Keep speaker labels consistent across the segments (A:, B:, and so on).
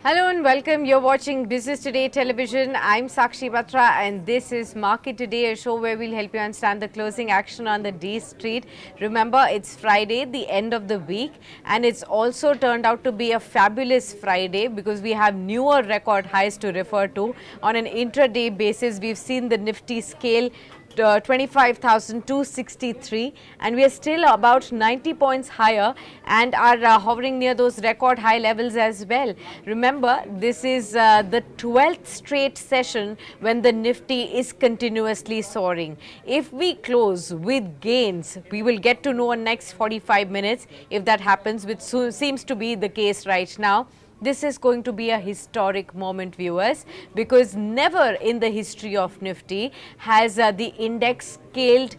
A: Hello and welcome. You're watching Business Today Television. I'm Sakshi Batra and this is Market Today, a show where we'll help you understand the closing action on the D Street. Remember, it's Friday, the end of the week, and it's also turned out to be a fabulous Friday because we have newer record highs to refer to. On an intraday basis, we've seen the Nifty scale 25,263 and we are still about 90 points higher and are hovering near those record high levels as well. Remember, this is the 12th straight session when the Nifty is continuously soaring. If we close with gains, we will get to know in next 45 minutes if that happens, which seems to be the case right now. This is going to be a historic moment, viewers, because never in the history of Nifty has the index scaled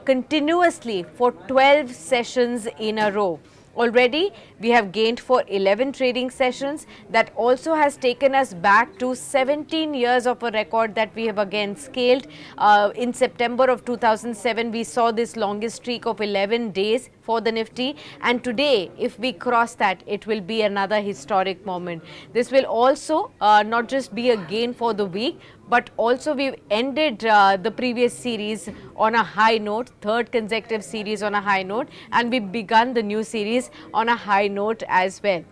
A: continuously for 12 sessions in a row. Already, we have gained for 11 trading sessions. That also has taken us back to 17 years of a record that we have again scaled. In September of 2007, we saw this longest streak of 11 days for the Nifty, and today, if we cross that, it will be another historic moment. This will also not just be a gain for the week, but also we've ended the previous series on a high note, third consecutive series on a high note, and we've begun the new series on a high note as well.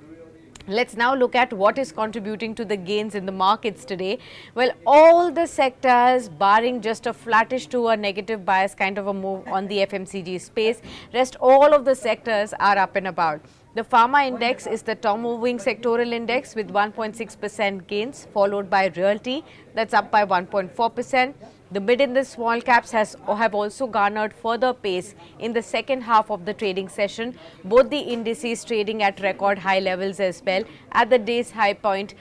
A: Let's now look at what is contributing to the gains in the markets today. Well, all the sectors, barring just a flattish to a negative bias kind of a move on the FMCG space, rest all of the sectors are up and about. The pharma index is the top moving sectoral index with 1.6% gains, followed by realty, that's up by 1.4%. The mid and the small caps have also garnered further pace in the second half of the trading session. Both the indices trading at record high levels as well at the day's high point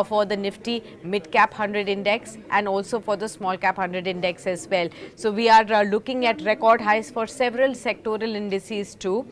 A: for the Nifty mid cap 100 index and also for the small cap 100 index as well. So we are looking at record highs for several sectoral indices too.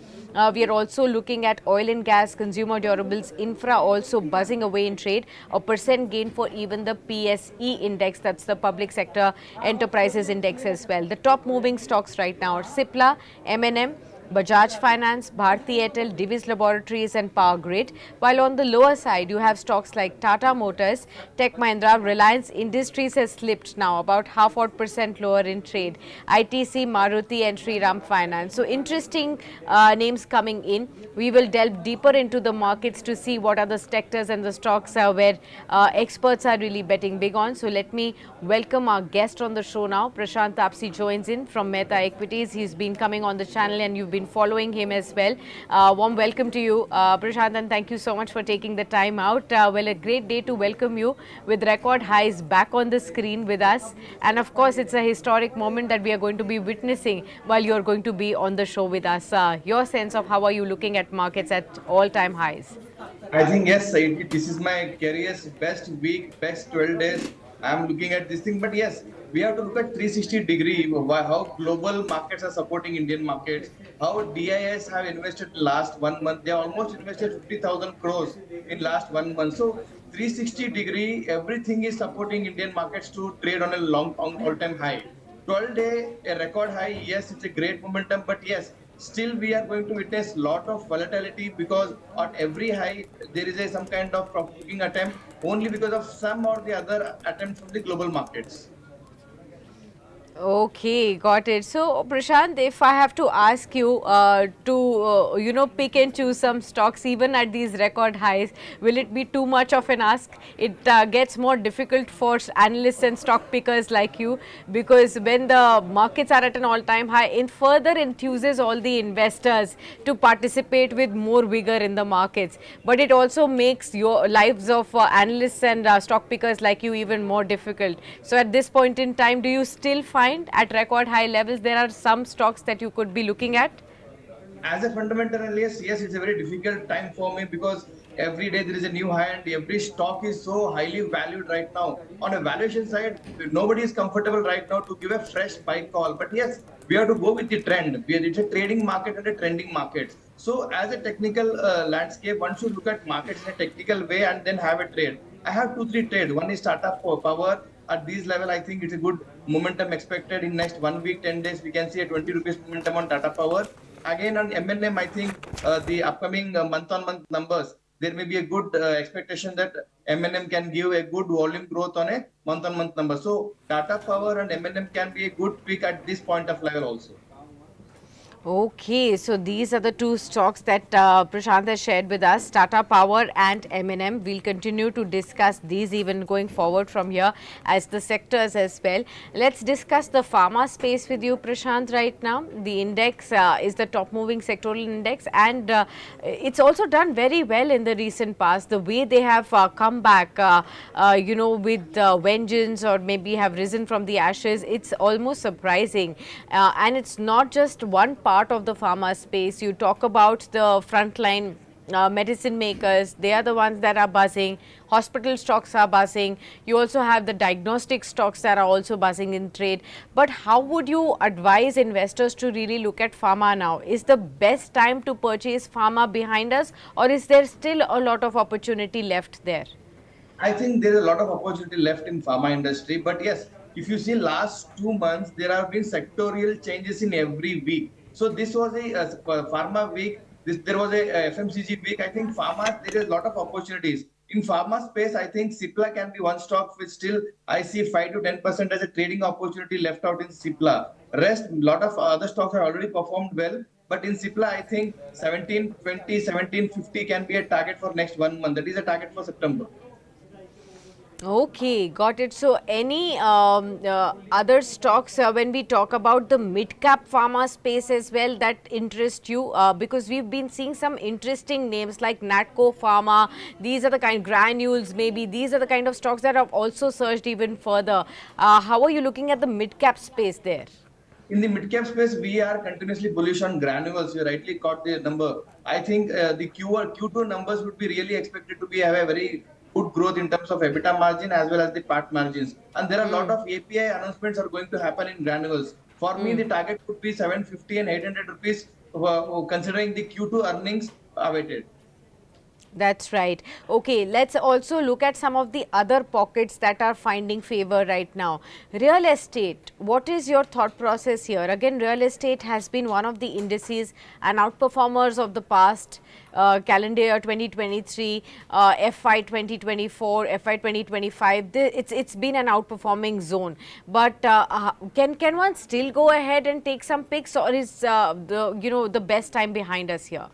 A: We are also looking at oil and gas, consumer durables, infra also buzzing away in trade. A percent gain for even the PSE index, that's the public sector enterprises index as well. The top moving stocks right now are Cipla, M&M, Bajaj Finance, Bharti Airtel, Divi's Laboratories and Power Grid. While on the lower side, you have stocks like Tata Motors, Tech Mahindra, Reliance Industries has slipped now about 0.5% lower in trade. ITC, Maruti and Shriram Finance. So interesting names coming in. We will delve deeper into the markets to see what are the sectors and the stocks where experts are really betting big on. So let me welcome our guest on the show now. Prashant Tapsi joins in from Mehta Equities. He's been coming on the channel and you've been following him as well. Warm welcome to you, Prashant, and thank you so much for taking the time out. Well, a great day to welcome you with record highs back on the screen with us. And of course, it's a historic moment that we are going to be witnessing while you're going to be on the show with us. Your sense of how are you looking at markets at all-time highs?
B: I think yes, this is my career's best week, best 12 days. I'm looking at this thing, but yes, we have to look at 360-degree, how global markets are supporting Indian markets, how DIS have invested last 1 month. They almost invested 50,000 crores in last 1 month. So 360-degree, everything is supporting Indian markets to trade on a long all-time high. 12-day, a record high, yes, it's a great momentum, but yes, still we are going to witness lot of volatility because on every high there is some kind of profit-booking attempt only because of some or the other attempts from the global markets.
A: Okay, got it. So, Prashant, if I have to ask you to pick and choose some stocks even at these record highs, will it be too much of an ask? It gets more difficult for analysts and stock pickers like you because when the markets are at an all-time high, it further enthuses all the investors to participate with more vigor in the markets. But it also makes your lives of analysts and stock pickers like you even more difficult. So, at this point in time, do you still find at record high levels there are some stocks that you could be looking at?
B: As a fundamental analyst, yes, it's a very difficult time for me because every day there is a new high and every stock is so highly valued right now. On a valuation side, nobody is comfortable right now to give a fresh buy call. But yes, we have to go with the trend. It's a trading market and a trending market. So as a technical landscape, one should look at markets in a technical way and then have a trade. I have 2-3 trades. One is Tata Power. At this level, I think it's a good momentum expected in next 1 week, 10 days. We can see a 20 rupees momentum on Tata Power. Again, on M&M, I think the upcoming month-on-month numbers there may be a good expectation that M&M can give a good volume growth on a month-on-month number. So Tata Power and M&M can be a good pick at this point of level also.
A: Okay, so these are the two stocks that Prashant has shared with us, Tata Power and M&M. We'll continue to discuss these even going forward from here as the sectors as well. Let's discuss the pharma space with you, Prashant, right now. The index is the top moving sectoral index, and it's also done very well in the recent past. The way they have come back, with vengeance, or maybe have risen from the ashes, it's almost surprising. And it's not just one part of the pharma space. You talk about the frontline medicine makers, they are the ones that are buzzing. Hospital stocks are buzzing. You also have the diagnostic stocks that are also buzzing in trade. But how would you advise investors to really look at pharma now? Is the best time to purchase pharma behind us, or is there still a lot of opportunity left there?
B: I think there is a lot of opportunity left in pharma industry, but yes, if you see last 2 months, there have been sectorial changes in every week. So this was a pharma week. There was a FMCG week. I think pharma, there is a lot of opportunities. In pharma space, I think Cipla can be one stock which still I see 5 to 10% as a trading opportunity left out in Cipla. Rest, lot of other stocks have already performed well. But in Cipla, I think 1720, 1750 can be a target for next 1 month. That is a target for September.
A: Okay, got it. So, any other stocks when we talk about the mid-cap pharma space as well that interest you? Because we've been seeing some interesting names like Natco Pharma. These are the kind granules, maybe these are the kind of stocks that have also surged even further. How are you looking at the mid-cap space there?
B: In the mid-cap space, we are continuously bullish on granules. You rightly caught the number. I think the Q2 numbers would be really expected to be have a very good growth in terms of EBITDA margin as well as the PAT margins. And there are a lot of API announcements are going to happen in granules. For me, the target would be 750 and 800 rupees, considering the Q2 earnings awaited.
A: That's right. Okay, let's also look at some of the other pockets that are finding favor right now. Real estate, what is your thought process here? Again, real estate has been one of the indices and outperformers of the past, calendar year 2023, FY 2024, FY 2025. It's been an outperforming zone. But can one still go ahead and take some picks, or is the best time behind us here?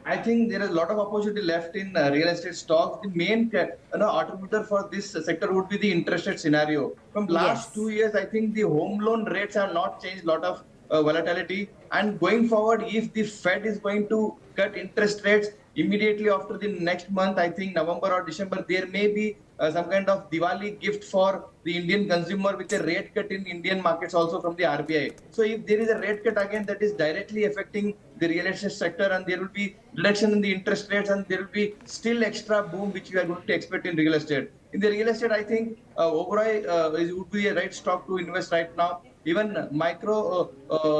B: I think there is a lot of opportunity left in real estate stocks. The main attributor for this sector would be the interest rate scenario. From last
A: Yes.
B: 2 years, I think the home loan rates have not changed. A lot of volatility. And going forward, if the Fed is going to cut interest rates immediately after the next month, I think November or December, there may be some kind of Diwali gift for the Indian consumer with a rate cut in Indian markets also from the RBI. So if there is a rate cut again, that is directly affecting the real estate sector, and there will be reduction in the interest rates, and there will be still extra boom which we are going to expect in real estate. In the real estate, I think overall it would be a right stock to invest right now. Even micro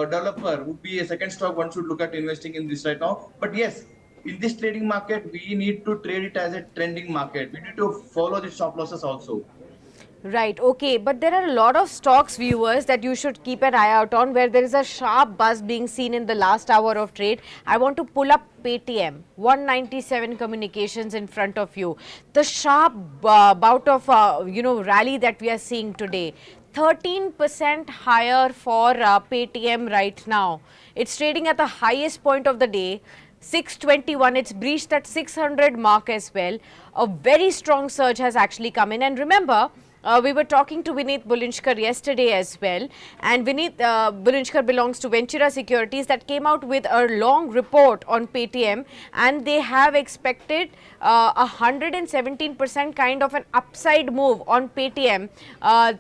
B: developer would be a second stock one should look at investing in this right now. But yes, in this trading market, we need to trade it as a trending market. We need to follow the stop losses also.
A: Right, okay, but there are a lot of stocks, viewers, that you should keep an eye out on where there is a sharp buzz being seen in the last hour of trade. I want to pull up Paytm, 197 communications in front of you. The sharp bout of rally that we are seeing today. 13% higher for Paytm right now. It's trading at the highest point of the day. 621, it's breached that 600 mark as well. A very strong surge has actually come in, and remember, we were talking to Vineet Bulinshkar yesterday as well, and Vineet Bulinshkar belongs to Ventura Securities that came out with a long report on Paytm, and they have expected 117% kind of an upside move on Paytm.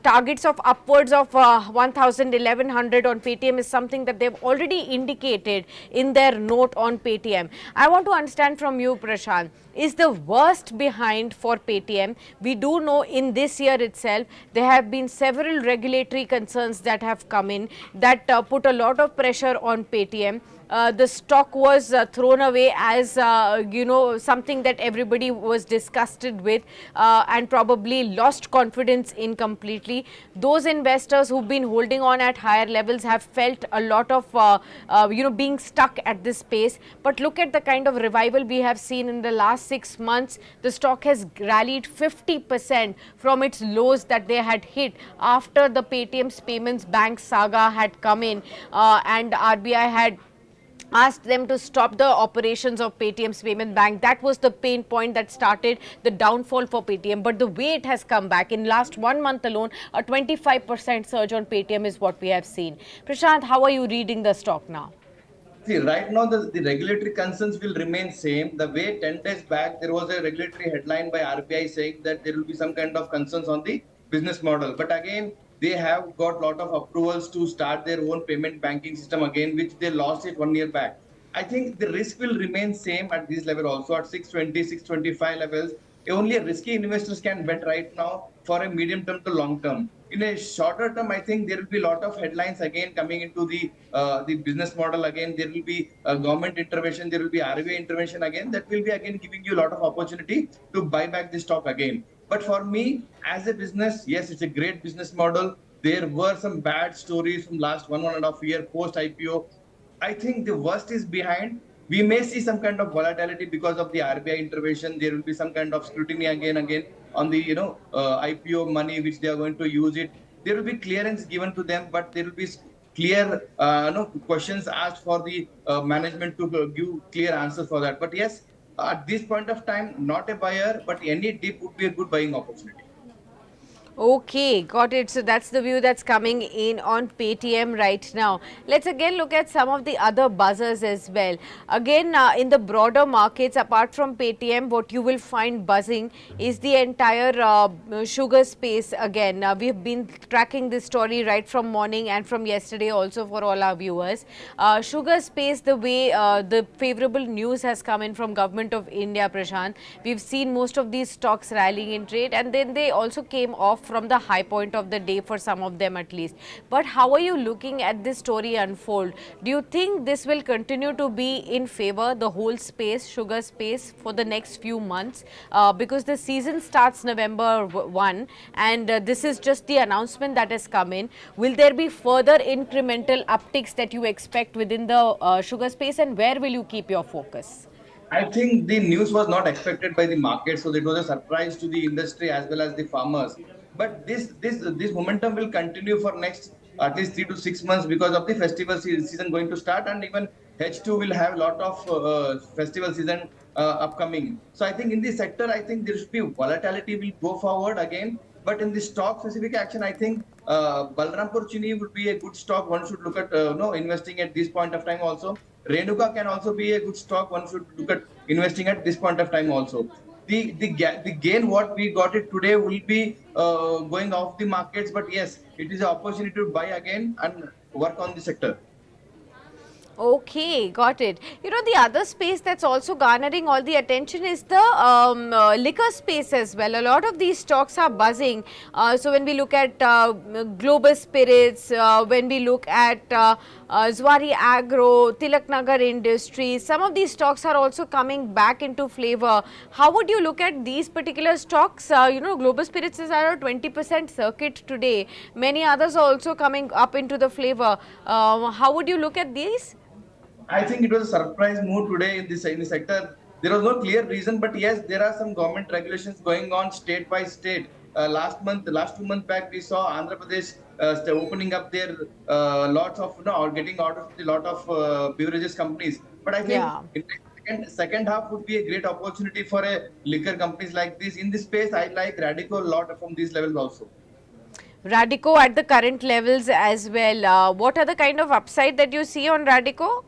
A: Targets of upwards of 1000, 1100 on Paytm is something that they've already indicated in their note on Paytm. I want to understand from you, Prashant, is the worst behind for Paytm? We do know in this year itself there have been several regulatory concerns that have come in that put a lot of pressure on Paytm. the stock was thrown away as something that everybody was disgusted with and probably lost confidence in completely. Those investors who've been holding on at higher levels have felt a lot of being stuck at this pace. But look at the kind of revival we have seen in the last 6 months. The stock has rallied 50% from its lows that they had hit after the Paytm's payments bank saga had come in and RBI had asked them to stop the operations of Paytm's payment bank. That was the pain point that started the downfall for Paytm. But the way it has come back in last 1 month alone, a 25% surge on Paytm is what we have seen. Prashant, how are you reading the stock now?
B: See, right now the regulatory concerns will remain same. The way 10 days back there was a regulatory headline by RBI saying that there will be some kind of concerns on the business model. But again, they have got lot of approvals to start their own payment banking system again, which they lost it 1 year back. I think the risk will remain same at this level also at 620, 625 levels. Only risky investors can bet right now for a medium term to long term. In a shorter term, I think there will be a lot of headlines again coming into the business model again. There will be government intervention. There will be RBI intervention again. That will be again giving you a lot of opportunity to buy back the stock again. But for me, as a business, yes, it's a great business model. There were some bad stories from last 1.5 year post IPO. I think the worst is behind. We may see some kind of volatility because of the RBI intervention. There will be some kind of scrutiny again on the IPO money which they are going to use it. There will be clearance given to them, but there will be clear questions asked for the management to give clear answers for that. But yes, at this point of time, not a buyer, but any dip would be a good buying opportunity.
A: Okay, got it. So that's the view that's coming in on Paytm right now. Let's again look at some of the other buzzers as well. Again, in the broader markets, apart from Paytm, what you will find buzzing is the entire sugar space again. We've been tracking this story right from morning and from yesterday also for all our viewers. Sugar space, the way the favorable news has come in from Government of India, Prashant, we've seen most of these stocks rallying in trade, and then they also came off from the high point of the day for some of them at least. But how are you looking at this story unfold? Do you think this will continue to be in favor, the whole space, sugar space, for the next few months? Because the season starts November 1 and this is just the announcement that has come in. Will there be further incremental upticks that you expect within the sugar space, and where will you keep your focus?
B: I think the news was not expected by the market, so it was a surprise to the industry as well as the farmers. But this momentum will continue for next at least 3 to 6 months because of the festival season going to start, and even H2 will have a lot of festival season upcoming. So I think in this sector, I think there should be volatility will go forward again. But in the stock specific action, I think Balrampur Chini would be a good stock. One should look at investing at this point of time also. Renuka can also be a good stock. One should look at investing at this point of time also. The gain what we got it today will be going off the markets, but yes, it is an opportunity to buy again and work on the sector.
A: Okay, got it. You know, the other space that's also garnering all the attention is the liquor space as well. A lot of these stocks are buzzing. So when we look at Global Spirits, when we look at Zwari Agro, Tilak Nagar Industries, some of these stocks are also coming back into flavor. How would you look at these particular stocks? Global Spirits is at a 20% circuit today. Many others are also coming up into the flavor. How would you look at these?
B: I think it was a surprise move today in the sector. There was no clear reason, but yes, there are some government regulations going on state by state. Last 2 months back, we saw Andhra Pradesh opening up their lots of, or getting out of a lot of beverages companies. But I think in second half would be a great opportunity for a liquor companies like this. In this space, I like Radico a lot from these levels also.
A: Radico at the current levels as well. What are the kind of upside that you see on Radico?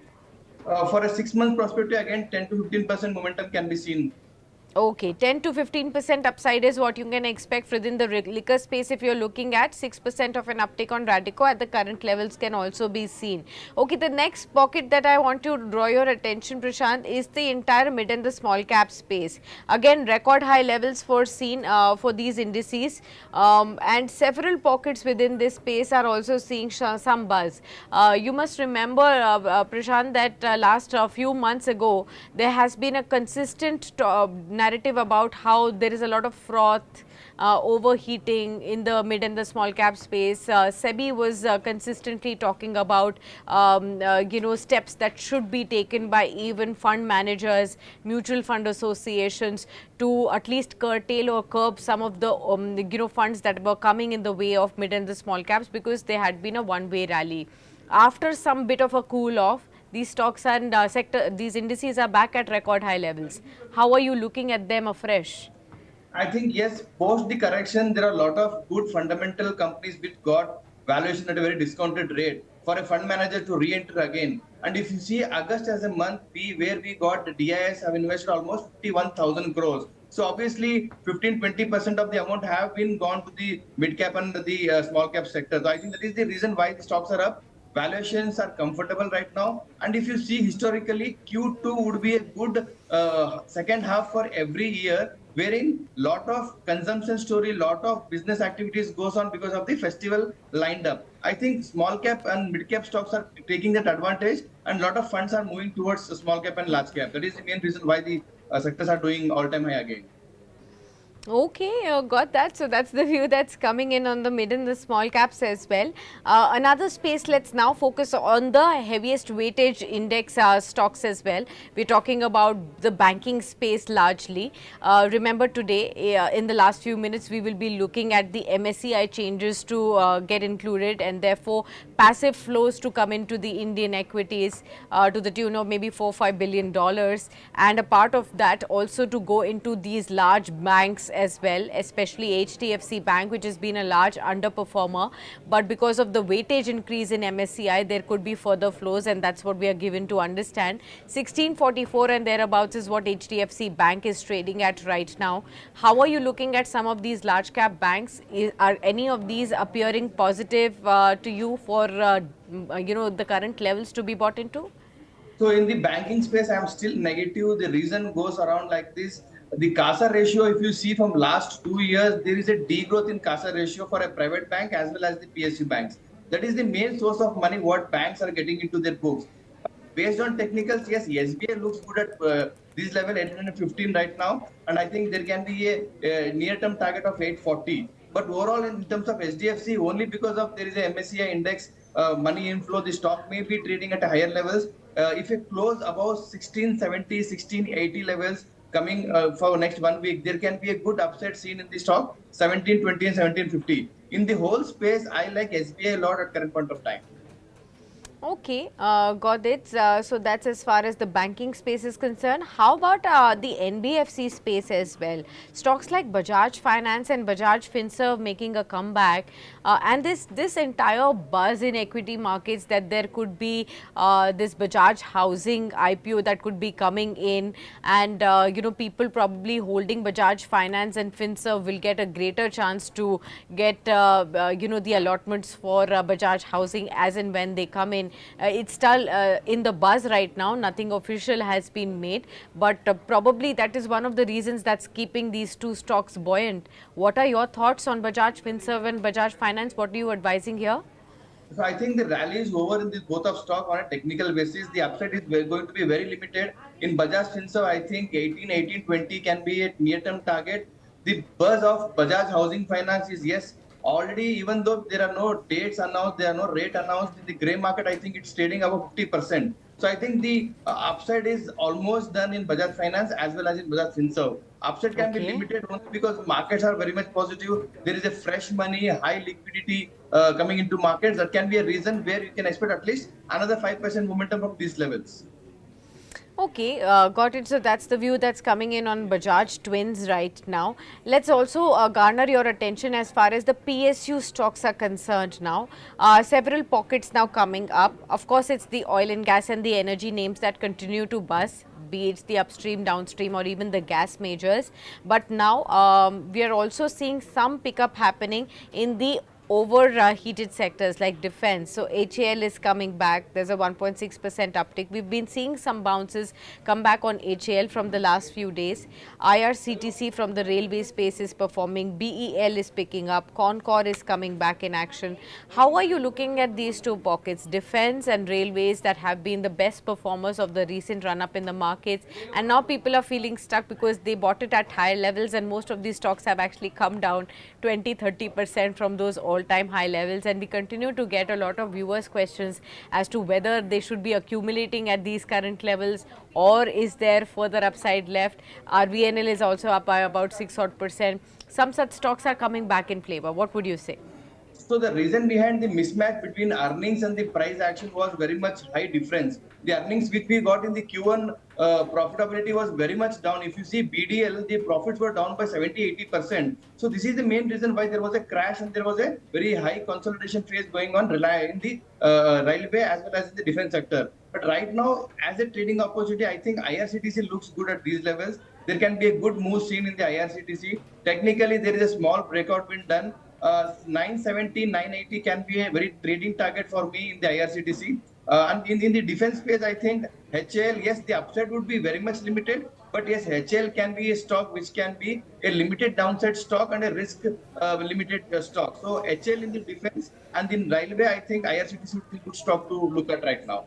B: For a 6 month perspective, again, 10 to 15% momentum can be seen.
A: Okay, 10 to 15% upside is what you can expect within the liquor space. If you're looking at 6% of an uptick on Radico at the current levels can also be seen. Okay, the next pocket that I want to draw your attention, Prashant, is the entire mid and the small cap space. Again, record high levels foreseen for these indices, and several pockets within this space are also seeing some buzz. You must remember, Prashant, that last few months ago, there has been a consistent narrative about how there is a lot of froth, overheating in the mid and the small cap space. SEBI was consistently talking about steps that should be taken by even fund managers, mutual fund associations, to at least curtail or curb some of the funds that were coming in the way of mid and the small caps, because they had been a one-way rally. After some bit of a cool off, these stocks and these indices are back at record high levels. How are you looking at them afresh?
B: I think yes, post the correction, there are a lot of good fundamental companies which got valuation at a very discounted rate for a fund manager to re-enter again. And if you see August as a month, where we got the DIS have invested almost 51,000 crores. So obviously 15-20% of the amount have been gone to the mid cap and the small cap sector. So I think that is the reason why the stocks are up. Valuations are comfortable right now. And if you see historically, Q2 would be a good second half for every year, wherein lot of consumption story, lot of business activities goes on because of the festival lined up. I think small cap and mid cap stocks are taking that advantage, and lot of funds are moving towards small cap and large cap. That is the main reason why the sectors are doing all time high again.
A: Okay, got that. So that's the view that's coming in on the mid and the small caps as well. Another space, let's now focus on the heaviest weightage index stocks as well. We're talking about the banking space largely. Remember today, in the last few minutes, we will be looking at the MSCI changes to get included, and therefore passive flows to come into the Indian equities to the tune of maybe $4-5 billion, and a part of that also to go into these large banks as well, especially HDFC Bank, which has been a large underperformer. But because of the weightage increase in MSCI, there could be further flows, and that's what we are given to understand. 1644 and thereabouts is what HDFC Bank is trading at right now. How are you looking at some of these large cap banks? Are any of these appearing positive to you for the current levels to be bought into?
B: So in the banking space, I'm still negative. The reason goes around like this. The CASA ratio, if you see from last 2 years, there is a degrowth in CASA ratio for a private bank as well as the PSU banks. That is the main source of money what banks are getting into their books. Based on technicals, yes, SBI looks good at this level, 815 right now. And I think there can be a near-term target of 840. But overall, in terms of SDFC, only because of there is a MSCI index money inflow, the stock may be trading at higher levels. If it close above 1670, 1680 levels, coming for next 1 week, there can be a good upside seen in the stock 1720 and 1750. In the whole space, I like SBI a lot at current point of time.
A: Okay, got it. So that's as far as the banking space is concerned. How about the NBFC space as well? Stocks like Bajaj Finance and Bajaj Finserv making a comeback, and this entire buzz in equity markets that there could be this Bajaj Housing IPO that could be coming in, and people probably holding Bajaj Finance and Finserv will get a greater chance to get the allotments for Bajaj Housing as and when they come in. It's still in the buzz right now, nothing official has been made, but probably that is one of the reasons that's keeping these two stocks buoyant. What are your thoughts on Bajaj Finserv and Bajaj Finance? What are you advising here?
B: So I think the rally is over in this both of stock on a technical basis. The upside is going to be very limited. In Bajaj Finserv, I think 18, 20 can be a near-term target. The buzz of Bajaj Housing Finance is yes, already even though there are no dates announced, there are no rate announced in the grey market, I think it's trading above 50%. So I think the upside is almost done in Bajaj Finance as well as in Bajaj Finserv. Upside can be limited only because markets are very much positive. There is a fresh money, high liquidity coming into markets. That can be a reason where you can expect at least another 5% momentum from these levels.
A: Okay, got it. So that's the view that's coming in on Bajaj Twins right now. Let's also garner your attention as far as the PSU stocks are concerned now. Several pockets now coming up. Of course, it's the oil and gas and the energy names that continue to buzz. be it the upstream, downstream, or even the gas majors. But now we are also seeing some pickup happening in the overheated sectors like defense. So HAL is coming back. There's a 1.6% uptick. We've been seeing some bounces come back on HAL from the last few days. IRCTC from the railway space is performing. BEL is picking up. Concor is coming back in action. How are you looking at these two pockets, defense and railways, that have been the best performers of the recent run up in the markets, and now people are feeling stuck because they bought it at higher levels, and most of these stocks have actually come down 20-30% from those all-time high levels, and we continue to get a lot of viewers questions as to whether they should be accumulating at these current levels or is there further upside left. RVNL is also up by about 6 odd percent. Some such stocks are coming back in flavor. What would you say?
B: So the reason behind the mismatch between earnings and the price action was very much high difference. The earnings which we got in the Q1 profitability was very much down. If you see BDL, the profits were down by 70-80%. So this is the main reason why there was a crash and there was a very high consolidation phase going on in the railway as well as in the defense sector. But right now, as a trading opportunity, I think IRCTC looks good at these levels. There can be a good move seen in the IRCTC. Technically, there is a small breakout been done. 970, 980 can be a very trading target for me in the IRCTC. And in the defense space, I think HAL, yes, the upside would be very much limited. But yes, HAL can be a stock which can be a limited downside stock and a risk limited stock. So HAL in the defense and in railway, I think IRCTC would be a good stock to look at right now.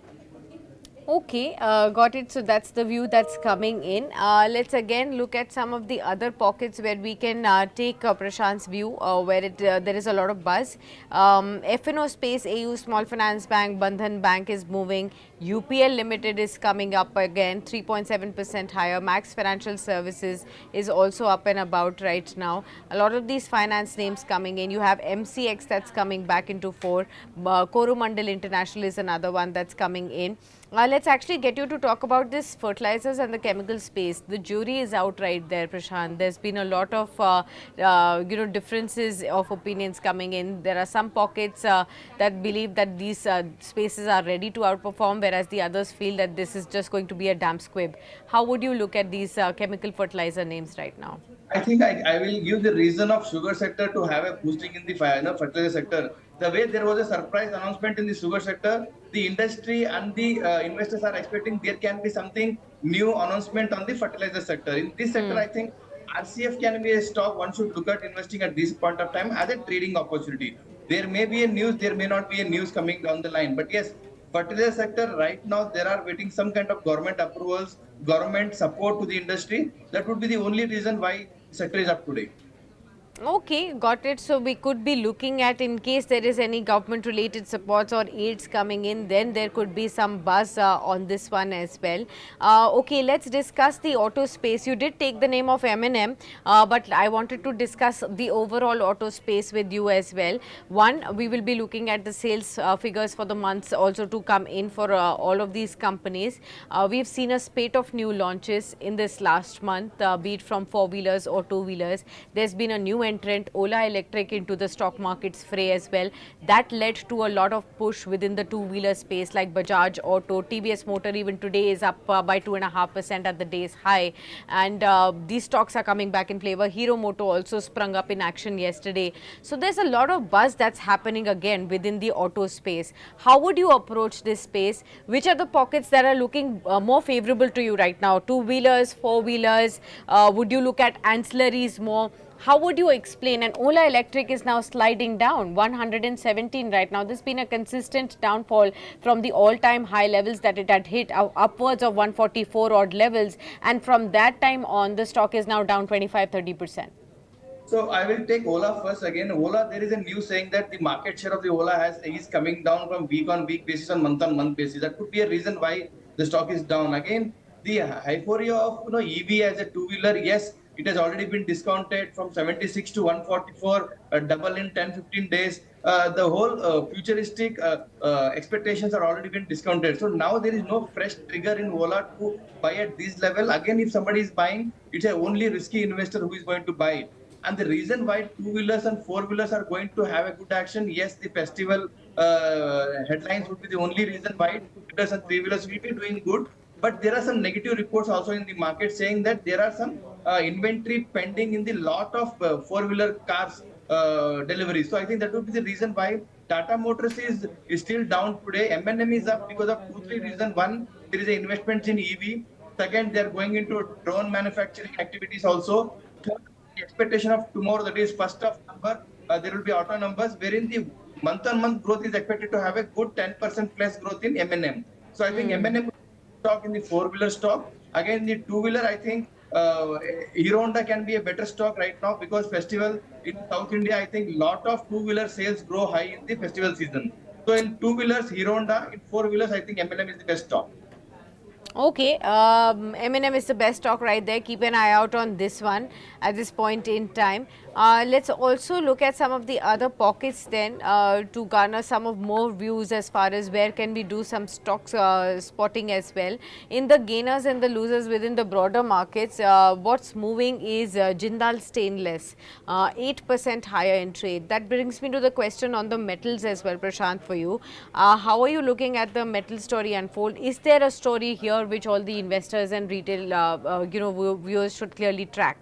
A: Okay, got it. So that's the view that's coming in. Let's again look at some of the other pockets where we can take Prashant's view, where there is a lot of buzz. FNO space, AU Small Finance Bank, Bandhan Bank is moving. UPL Limited is coming up again, 3.7% higher. Max Financial Services is also up and about right now. A lot of these finance names coming in. You have MCX that's coming back into 4. Coromandel International is another one that's coming in. Let's actually get you to talk about this fertilizers and the chemical space. The jury is out right there, Prashant. There's been a lot of differences of opinions coming in. There are some pockets that believe that these spaces are ready to outperform, whereas the others feel that this is just going to be a damn squib. How would you look at these chemical fertilizer names right now?
B: I think I will give the reason of sugar sector to have a boosting in the fertilizer sector. The way there was a surprise announcement in the sugar sector, the industry and the investors are expecting there can be something new announcement on the fertilizer sector. In this sector, I think RCF can be a stock one should look at investing at this point of time as a trading opportunity. There may be a news, there may not be a news coming down the line. But yes, fertilizer sector right now, there are waiting some kind of government approvals, government support to the industry. That would be the only reason why sector is up today.
A: Okay, got it. So we could be looking at, in case there is any government related supports or aids coming in, then there could be some buzz on this one as well. Okay, let's discuss the auto space. You did take the name of M&M, but I wanted to discuss the overall auto space with you as well. One, we will be looking at the sales figures for the months also to come in for all of these companies. We've seen a spate of new launches in this last month, be it from 4-wheelers or 2-wheelers. There's been a new entrant, Ola Electric, into the stock market's fray as well. That led to a lot of push within the 2-wheeler space, like Bajaj Auto. TVS Motor even today is up by 2.5% at the day's high, and these stocks are coming back in flavor. Hero Moto also sprung up in action yesterday. So there's a lot of buzz that's happening again within the auto space. How would you approach this space? Which are the pockets that are looking more favorable to you right now? 2-wheelers, 4-wheelers? Would you look at ancillaries more? How would you explain? And Ola Electric is now sliding down 117 right now. There's been a consistent downfall from the all-time high levels that it had hit, upwards of 144 odd levels, and from that time on the stock is now down 25-30%.
B: So I will take Ola first again. Ola, there is a news saying that the market share of the Ola is coming down from week on week basis and month on month basis. That could be a reason why the stock is down. Again, the euphoria of EV as a 2-wheeler, yes, it has already been discounted from 76 to 144, double in 10-15 days. The whole futuristic expectations are already been discounted. So now there is no fresh trigger in Ola to buy at this level. Again, if somebody is buying, it's a only risky investor who is going to buy it. And the reason why 2-wheelers and 4-wheelers are going to have a good action, yes, the festival headlines would be the only reason why 2-wheelers and 3-wheelers will be doing good. But there are some negative reports also in the market saying that there are some inventory pending in the lot of four-wheeler cars deliveries. So I think that would be the reason why Tata Motors is still down today. M&M is up because of two, three reasons. One, there is an investment in EV. Second, they are going into drone manufacturing activities also. Third, the expectation of tomorrow, that is 1st of November, there will be auto numbers wherein the month-on-month growth is expected to have a good 10% plus growth in M&M. So I think
A: Hmm.
B: M&M stock in the four-wheeler stock. Again, the two-wheeler, I think Hero Honda can be a better stock right now because festival in South India, I think lot of two-wheeler sales grow high in the festival season. So in two-wheelers, Hero Honda. In four-wheelers, I think M&M is the best stock.
A: Okay, M&M is the best stock right there. Keep an eye out on this one at this point in time. Let's also look at some of the other pockets then to garner some of more views as far as where can we do some stocks spotting as well. In the gainers and the losers within the broader markets, what's moving is Jindal Stainless, 8% higher in trade. That brings me to the question on the metals as well, Prashant, for you. How are you looking at the metal story unfold? Is there a story here which all the investors and retail viewers should clearly track?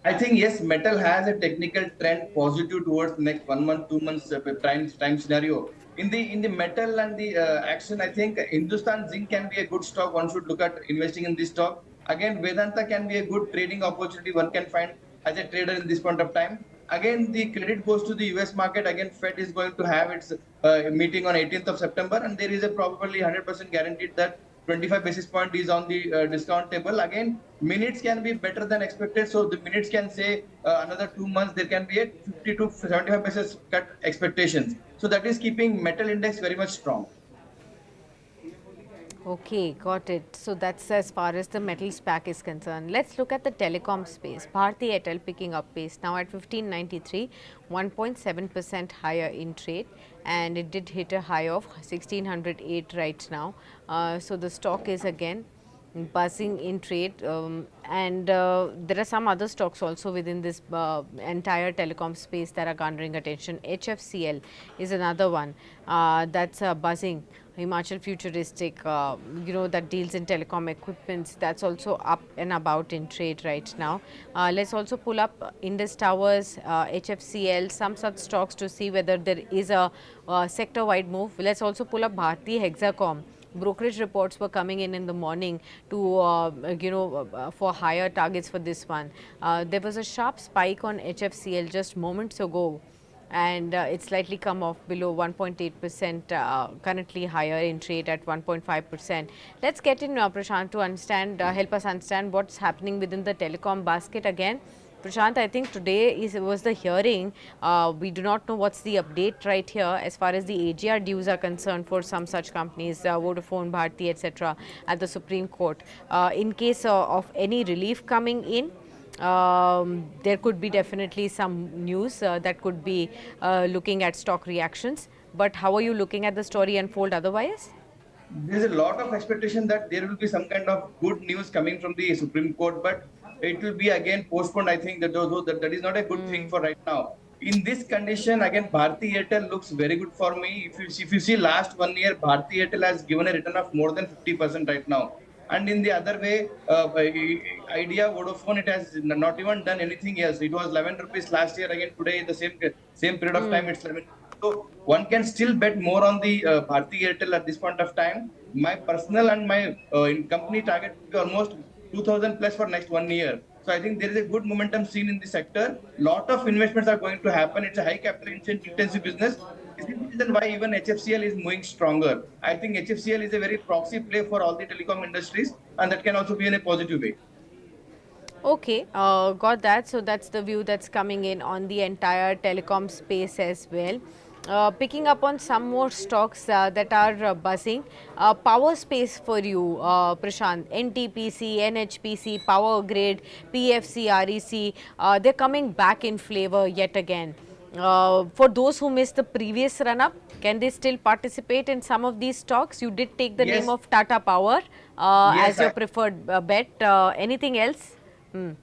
B: I think yes, metal has a technical trend positive towards next 1 month, 2 months time scenario. In the metal and the action, I think Hindustan Zinc can be a good stock. One should look at investing in this stock. Again, Vedanta can be a good trading opportunity. One can find as a trader in this point of time. Again, the credit goes to the US market. Again, Fed is going to have its meeting on 18th of September, and there is a probably 100% guaranteed that 25 basis point is on the discount table. Again, minutes can be better than expected. So the minutes can say another 2 months, there can be a 50 to 75 basis cut expectations. So that is keeping metal index very much strong.
A: Okay, got it. So that's as far as the metals pack is concerned. Let's look at the telecom space. Bharti Airtel picking up pace now at 1593, 1.7% higher in trade, and it did hit a high of 1608 right now. So the stock is again buzzing in trade, and there are some other stocks also within this entire telecom space that are garnering attention. HFCL is another one that's buzzing. Himachal Futuristic, that deals in telecom equipments, that's also up and about in trade right now. Let's also pull up Indus Towers, HFCL, some such stocks to see whether there is a sector-wide move. Let's also pull up Bharti Hexacom. Brokerage reports were coming in the morning to for higher targets for this one. There was a sharp spike on HFCL just moments ago, and it's slightly come off below 1.8%, currently higher in trade at 1.5%. Let's get in, Prashant, to understand, help us understand what's happening within the telecom basket again. Prashant, I think today was the hearing. We do not know what's the update right here as far as the AGR dues are concerned for some such companies, Vodafone, Bharti, etc., at the Supreme Court. In case of any relief coming in, there could be definitely some news that could be looking at stock reactions. But how are you looking at the story unfold otherwise?
B: There's a lot of expectation that there will be some kind of good news coming from the Supreme Court, but it will be again postponed. I think that is not a good thing for right now. In this condition, again, Bharti Airtel looks very good for me. If you see last 1 year, Bharti Airtel has given a return of more than 50% right now. And in the other way, Idea, Vodafone, it has not even done anything else. It was 11 rupees last year. Again, today, the same period of time, it's 11. So one can still bet more on the Bharti Airtel at this point of time. My personal and my company target will be almost 2000 plus for next 1 year. So I think there is a good momentum seen in the sector. Lot of investments are going to happen. It's a high capital intensive business. This is the reason why even HFCL is moving stronger. I think HFCL is a very proxy play for all the telecom industries, and that can also be in a positive way.
A: Okay, got that. So that's the view that's coming in on the entire telecom space as well. Picking up on some more stocks that are buzzing. Power space for you, Prashant. NTPC, NHPC, Power Grid, PFC, REC, they're coming back in flavor yet again. For those who missed the previous run up, can they still participate in some of these stocks? You did take the name
B: Yes,
A: of Tata Power as
B: yes,
A: your preferred bet. Anything else?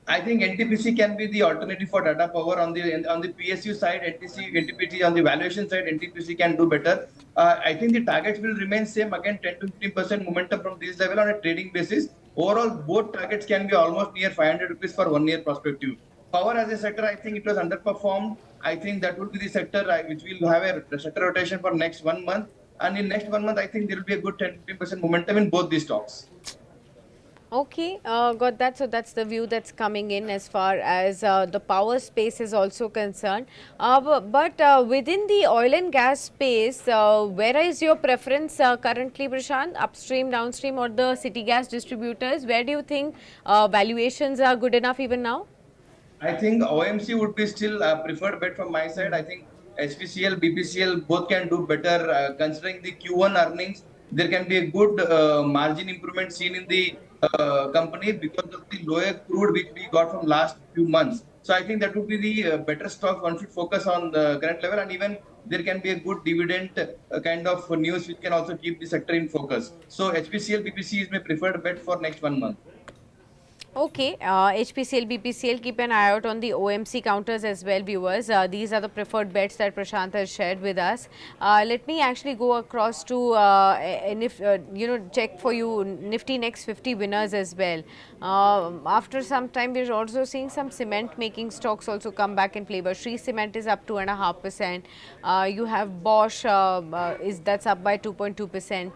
B: I think NTPC can be the alternative for Tata Power on the PSU side. NTPC on the valuation side, NTPC can do better. I think the targets will remain same again, 10 to 15% momentum from this level on a trading basis. Overall, both targets can be almost near 500 rupees for 1 year perspective. Power as a sector, I think it was underperformed. I think that would be the sector which will have a sector rotation for next 1 month. And in next 1 month, I think there will be a good 10 15% momentum in both these stocks.
A: Okay, got that. So that's the view that's coming in as far as the power space is also concerned. But within the oil and gas space, where is your preference currently, Prashant? Upstream, downstream, or the city gas distributors? Where do you think valuations are good enough even now?
B: I think OMC would be still a preferred bet from my side. I think HPCL, BPCL both can do better considering the Q1 earnings. There can be a good margin improvement seen in the company because of the lower crude which we got from last few months. So I think that would be the better stock. One should focus on the current level, and even there can be a good dividend kind of news which can also keep the sector in focus. So HPCL, BPC is my preferred bet for next 1 month.
A: Okay, HPCL, BPCL, keep an eye out on the OMC counters as well, viewers. These are the preferred bets that Prashant has shared with us. Let me actually go across to, check for you Nifty next 50 winners as well. After some time, we're also seeing some cement making stocks also come back in flavor. Shree Cement is up 2.5%. You have Bosch, that's up by 2.2%.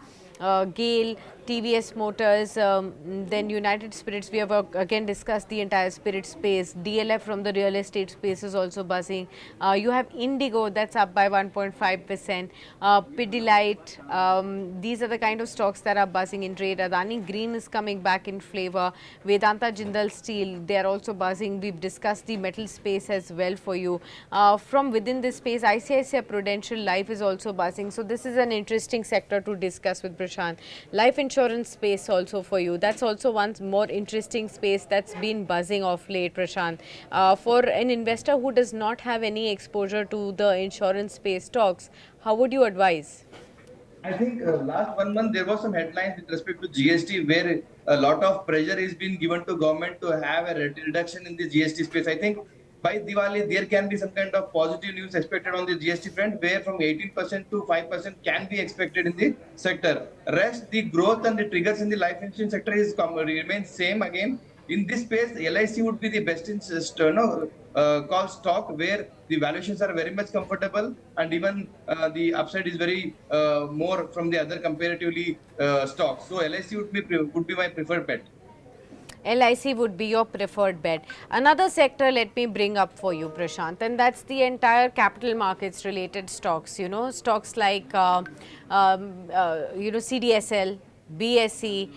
A: Gale, TVS Motors, then United Spirits. We have again discussed the entire spirit space. DLF from the real estate space is also buzzing. You have Indigo, that's up by 1.5%. Pidilite, these are the kind of stocks that are buzzing in trade. Adani Green is coming back in flavor. Vedanta Jindal Steel, they are also buzzing. We've discussed the metal space as well for you. From within this space, ICICI Prudential Life is also buzzing. So this is an interesting sector to discuss with Prashant. Life insurance space also for you. That's also one more interesting space that's been buzzing of late, Prashant. For an investor who does not have any exposure to the insurance space stocks, how would you advise?
B: I think last 1 month there was some headlines with respect to GST where a lot of pressure is being given to government to have a reduction in the GST space. I think by Diwali there can be some kind of positive news expected on the GST front where from 18% to 5% can be expected in the sector. Rest the growth and the triggers in the life insurance sector is remains same again. In this space, LIC would be the best in call stock where the valuations are very much comfortable and even the upside is very more from the other comparatively stocks. So LIC would be my preferred bet.
A: LIC would be your preferred bet. Another sector let me bring up for you, Prashant, and that's the entire capital markets related stocks. Stocks like CDSL, BSE,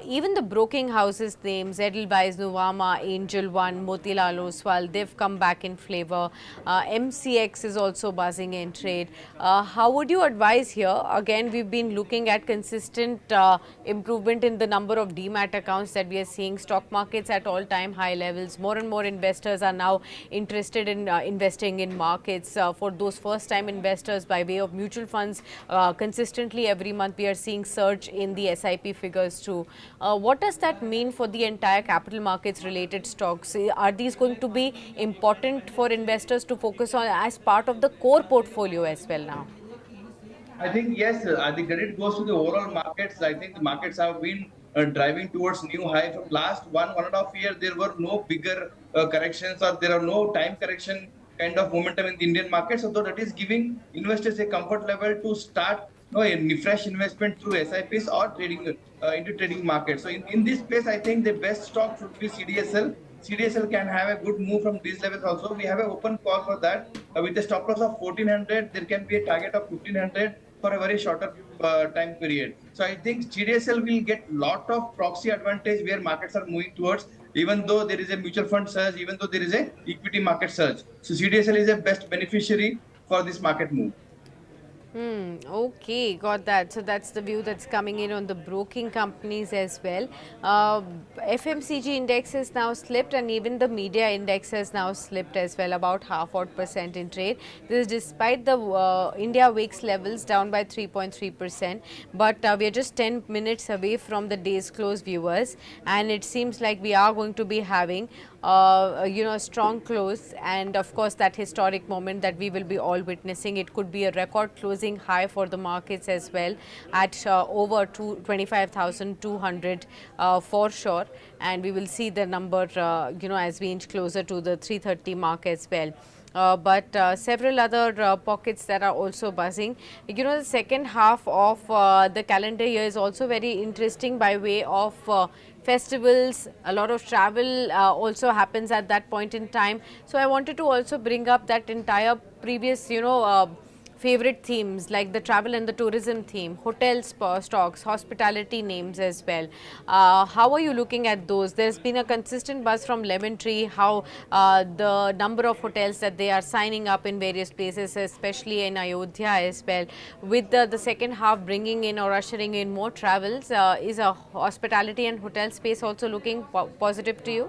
A: even the broking houses names, Edelweiss, Nuvama, Angel One, Motilal Oswal, they've come back in flavor. MCX is also buzzing in trade. How would you advise here? Again, we've been looking at consistent improvement in the number of demat accounts that we are seeing. Stock markets at all-time high levels. More and more investors are now interested in investing in markets. For those first-time investors by way of mutual funds, consistently every month we are seeing surge in the SIP figures too. What does that mean for the entire capital markets related stocks? Are these going to be important for investors to focus on as part of the core portfolio as well now?
B: I think yes, the credit goes to the overall markets. I think the markets have been driving towards new high from last 1.5 year. There were no bigger corrections or there are no time correction kind of momentum in the Indian market. So that is giving investors a comfort level to start a fresh investment through SIPs or trading into trading market. So in this space, I think the best stock should be CDSL. CDSL can have a good move from these levels also. We have an open call for that. With a stop loss of 1400, there can be a target of 1500 for a very shorter time period. So I think CDSL will get lot of proxy advantage where markets are moving towards, even though there is a mutual fund surge, even though there is a equity market surge. So CDSL is a best beneficiary for this market move.
A: Okay, got that. So that's the view that's coming in on the broking companies as well. FMCG index has now slipped, and even the media index has now slipped as well, about half odd percent in trade. This is despite the India WIX levels down by 3.3%. But we are just 10 minutes away from the day's close, viewers, and it seems like we are going to be having a strong close, and of course that historic moment that we will be all witnessing. It could be a record closing high for the markets as well, at over 25,200 for sure, and we will see the number as we inch closer to the 330 mark as well. But several other pockets that are also buzzing. The second half of the calendar year is also very interesting by way of festivals. A lot of travel also happens at that point in time. So I wanted to also bring up that entire previous, favorite themes like the travel and the tourism theme, hotel stocks, hospitality names as well. How are you looking at those? There's been a consistent buzz from Lemon Tree, how the number of hotels that they are signing up in various places, especially in Ayodhya as well. With the second half bringing in or ushering in more travels, is a hospitality and hotel space also looking positive to you?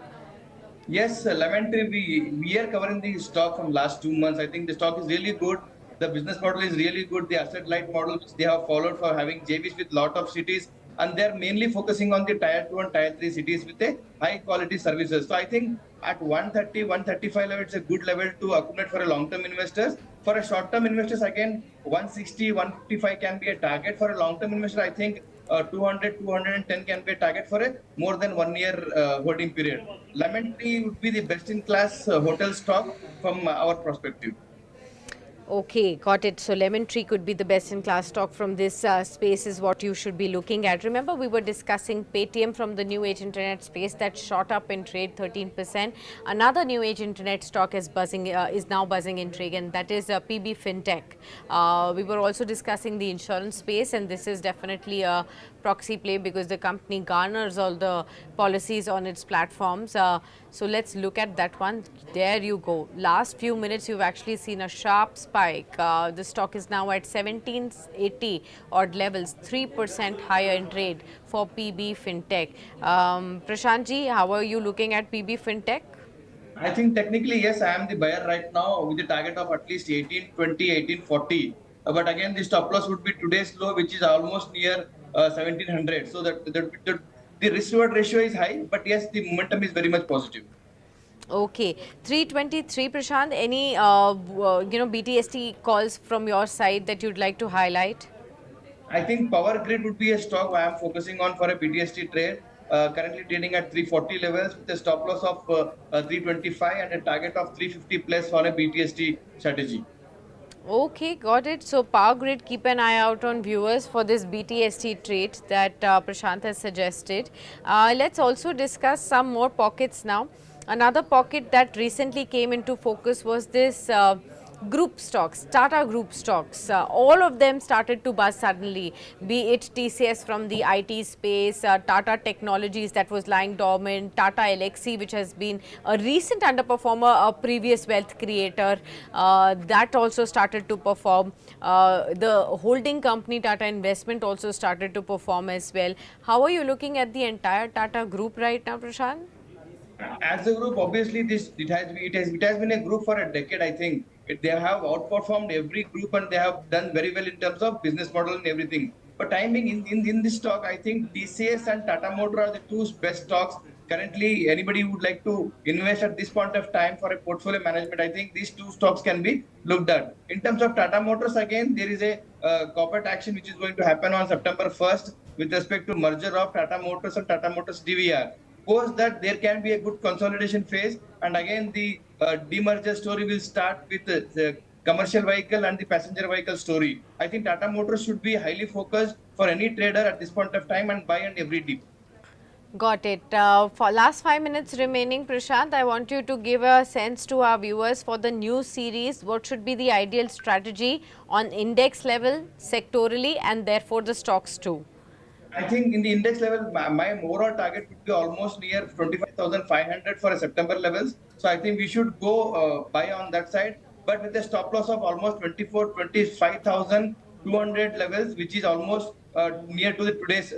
B: Yes, Lemon Tree, we are covering the stock from last 2 months. I think the stock is really good. The business model is really good. The asset light model which they have followed for having JVs with lot of cities, and they're mainly focusing on the tier 2 and tier 3 cities with a high quality services. So I think at 130, 135 level, it's a good level to accumulate for a long term investors. For a short term investors, again, 160, 155 can be a target. For a long term investor, I think 200, 210 can be a target for a more than 1 year holding period. Lemon Tree would be the best in class hotel stock from our perspective.
A: Okay, got it. So Lemon Tree could be the best in class stock from this space is what you should be looking at. Remember, we were discussing Paytm from the new age internet space that shot up in trade 13%. Another new age internet stock is now buzzing in trade, and that is PB Fintech. We were also discussing the insurance space, and this is definitely a proxy play because the company garners all the policies on its platforms. So let's look at that one. There you go. Last few minutes, you've actually seen a sharp spike. The stock is now at 1780 odd levels, 3% higher in trade for PB Fintech. Prashantji, how are you looking at PB Fintech?
B: I think technically, yes, I am the buyer right now with the target of at least 1820, 1840. But again, the stop loss would be today's low, which is almost near 1700. So the risk reward ratio is high, but yes, the momentum is very much positive.
A: Okay, 323, Prashant. Any BTST calls from your side that you'd like to highlight?
B: I think Power Grid would be a stock I am focusing on for a BTST trade. Currently trading at 340 levels with a stop loss of 325 and a target of 350 plus on a BTST strategy.
A: Okay, got it. So Power Grid, keep an eye out on viewers for this BTST trade that Prashant has suggested. Let's also discuss some more pockets now. Another pocket that recently came into focus was this group stocks, Tata group stocks. All of them started to buzz suddenly, be it TCS from the IT space, Tata Technologies that was lying dormant, Tata Elxsi, which has been a recent underperformer, a previous wealth creator, that also started to perform. The holding company Tata Investment also started to perform as well. How are you looking at the entire Tata group right now, Prashant?
B: As a group, obviously, it has been a group for a decade. I think they have outperformed every group and they have done very well in terms of business model and everything. But timing in this stock, I think TCS and Tata Motor are the two best stocks. Currently, anybody would like to invest at this point of time for a portfolio management. I think these two stocks can be looked at. In terms of Tata Motors, again, there is a corporate action which is going to happen on September 1st with respect to merger of Tata Motors and Tata Motors DVR. Post that, there can be a good consolidation phase, and again the demerger story will start with the commercial vehicle and the passenger vehicle story. I think Tata Motors should be highly focused for any trader at this point of time and buy on every dip.
A: Got it. For last 5 minutes remaining, Prashant, I want you to give a sense to our viewers for the new series. What should be the ideal strategy on index level, sectorally, and therefore the stocks too?
B: I think in the index level, my overall target would be almost near 25,500 for a September levels. So I think we should go buy on that side, but with a stop loss of almost 24, 25,000. 200 levels, which is almost near to the today's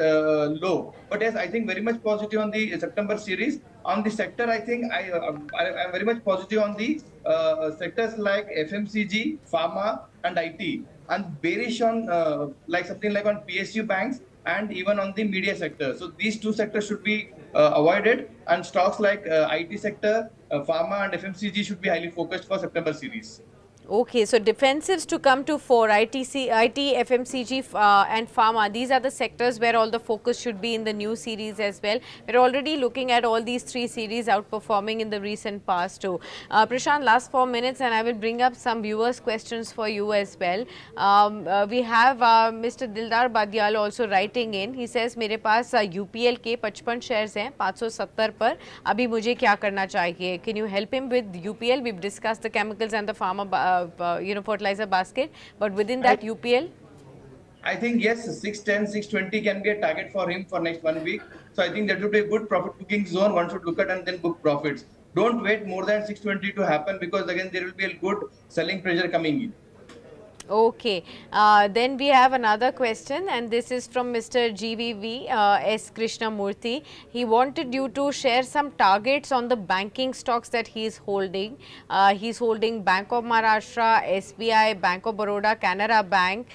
B: low. But yes, I think very much positive on the September series. On the sector, I think I am very much positive on the sectors like FMCG, pharma, and IT, and bearish on like something like on PSU banks and even on the media sector. So these two sectors should be avoided, and stocks like IT sector, pharma, and FMCG should be highly focused for September series.
A: Okay, so defensives to come to fore, IT, FMCG and pharma, these are the sectors where all the focus should be in the new series as well. We're already looking at all these three series outperforming in the recent past too. Prashant, last 4 minutes and I will bring up some viewers' questions for you as well. We have Mr. Dildar Badial also writing in. He says, मेरे पास UPL के 55 shares हैं 570 पर, अभी मुझे क्या करना चाहिए? Can you help him with UPL? We've discussed the chemicals and the pharma fertilizer basket, but within that UPL?
B: I think yes, 610, 620 can be a target for him for next 1 week. So I think that would be a good profit booking zone. One should look at and then book profits. Don't wait more than 620 to happen, because again there will be a good selling pressure coming in.
A: Okay, then we have another question, and this is from Mr. GVV S. Krishnamurthy. He wanted you to share some targets on the banking stocks that he is holding. He's holding Bank of Maharashtra, SBI, Bank of Baroda, Canara Bank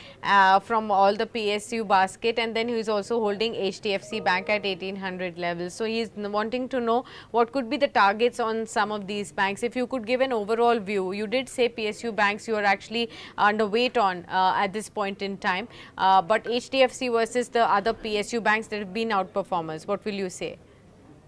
A: from all the PSU basket, and then he is also holding HDFC Bank at 1800 levels. So he is wanting to know what could be the targets on some of these banks. If you could give an overall view, you did say PSU banks you are actually underweight on at this point in time, but HDFC versus the other PSU banks that have been outperformers, what will you say?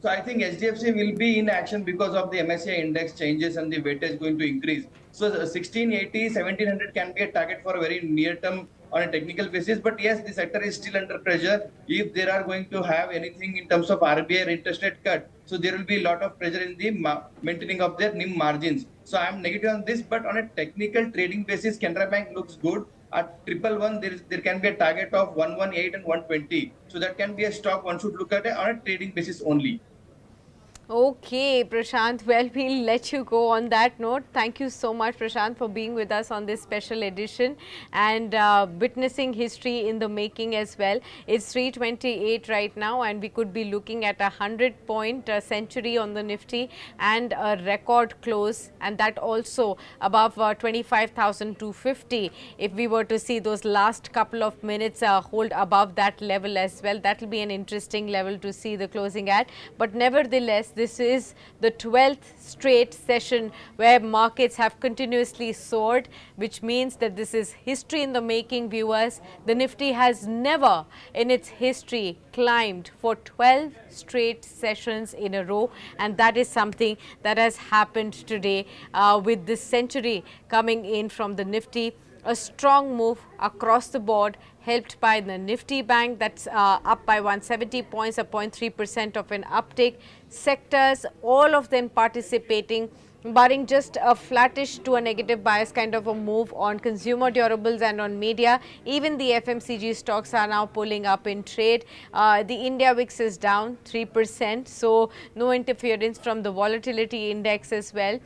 B: So I think HDFC will be in action because of the MSCI index changes and the weightage going to increase. So 1680, 1700 can be a target for a very near term on a technical basis. But yes, the sector is still under pressure. If they are going to have anything in terms of RBI interest rate cut, so there will be a lot of pressure in the maintaining of their NIM margins. So I am negative on this, but on a technical trading basis, Canara Bank looks good. At 111, there can be a target of 118 and 120. So that can be a stock one should look at it on a trading basis only.
A: Okay, Prashant, well, we'll let you go on that note. Thank you so much, Prashant, for being with us on this special edition and witnessing history in the making as well. It's 328 right now, and we could be looking at a 100-point century on the Nifty and a record close, and that also above 25,250. If we were to see those last couple of minutes hold above that level as well, that will be an interesting level to see the closing at. But nevertheless, this is the 12th straight session where markets have continuously soared, which means that this is history in the making, viewers. The Nifty has never in its history climbed for 12 straight sessions in a row, and that is something that has happened today with this century coming in from the Nifty. A strong move across the board, helped by the Nifty Bank, that's up by 170 points, a 0.3% of an uptick. Sectors, all of them participating, barring just a flattish to a negative bias kind of a move on consumer durables and on media. Even the FMCG stocks are now pulling up in trade. The India VIX is down 3%, so no interference from the volatility index as well.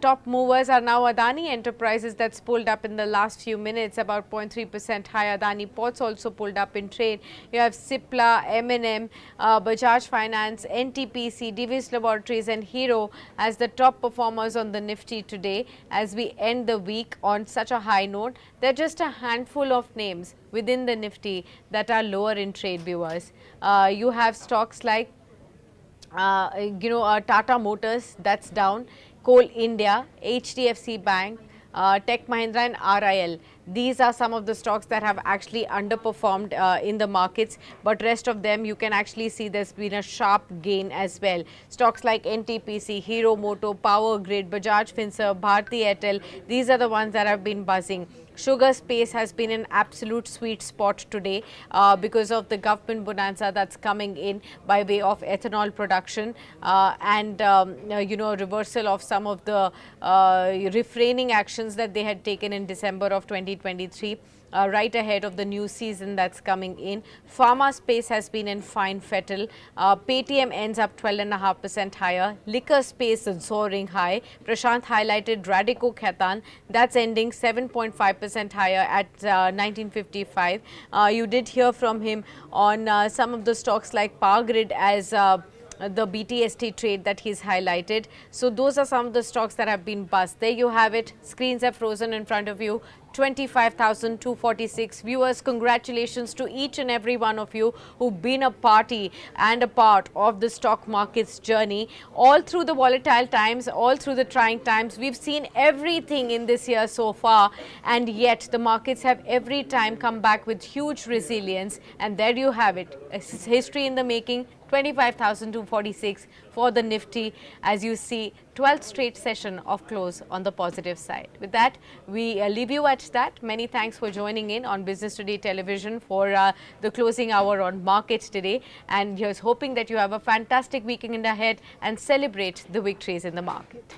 A: Top movers are now Adani Enterprises, that's pulled up in the last few minutes, about 0.3% high. Adani Ports also pulled up in trade. You have Cipla, M&M, Bajaj Finance, NTPC, Divi Laboratories and Hero as the top performers on the Nifty today. As we end the week on such a high note, there are just a handful of names within the Nifty that are lower in trade, viewers. You have stocks like Tata Motors, that's down, Coal India, HDFC Bank, Tech Mahindra and RIL. These are some of the stocks that have actually underperformed in the markets, but rest of them you can actually see there's been a sharp gain as well. Stocks like NTPC, Hero Moto, Power Grid, Bajaj Finserv, Bharti Airtel, these are the ones that have been buzzing. Sugar space has been an absolute sweet spot today because of the government bonanza that's coming in by way of ethanol production and reversal of some of the refraining actions that they had taken in December of 2023. right ahead of the new season that's coming in. Pharma space has been in fine fettle. Paytm ends up 12.5% higher. Liquor space is soaring high. Prashant highlighted Radico Khaitan, that's ending 7.5% higher at 1955. You did hear from him on some of the stocks like Power Grid as the BTST trade that he's highlighted. So those are some of the stocks that have been bust. There you have it. Screens are frozen in front of you. 25,246 viewers. Congratulations to each and every one of you who've been a party and a part of the stock market's journey. All through the volatile times, all through the trying times, we've seen everything in this year so far, and yet the markets have every time come back with huge resilience. And there you have it. It's history in the making. 25,246 for the Nifty, as you see, 12th straight session of close on the positive side. With that, we leave you at that. Many thanks for joining in on Business Today Television for the closing hour on market today. And here's hoping that you have a fantastic weekend ahead and celebrate the victories in the market.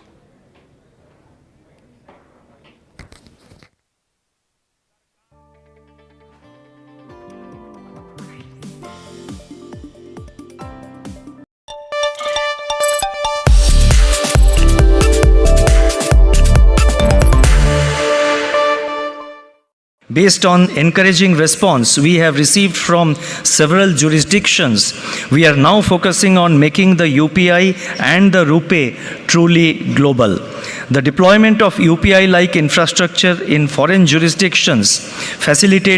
C: Based on encouraging response we have received from several jurisdictions, we are now focusing on making the UPI and the RuPay truly global. The deployment of UPI-like infrastructure in foreign jurisdictions facilitates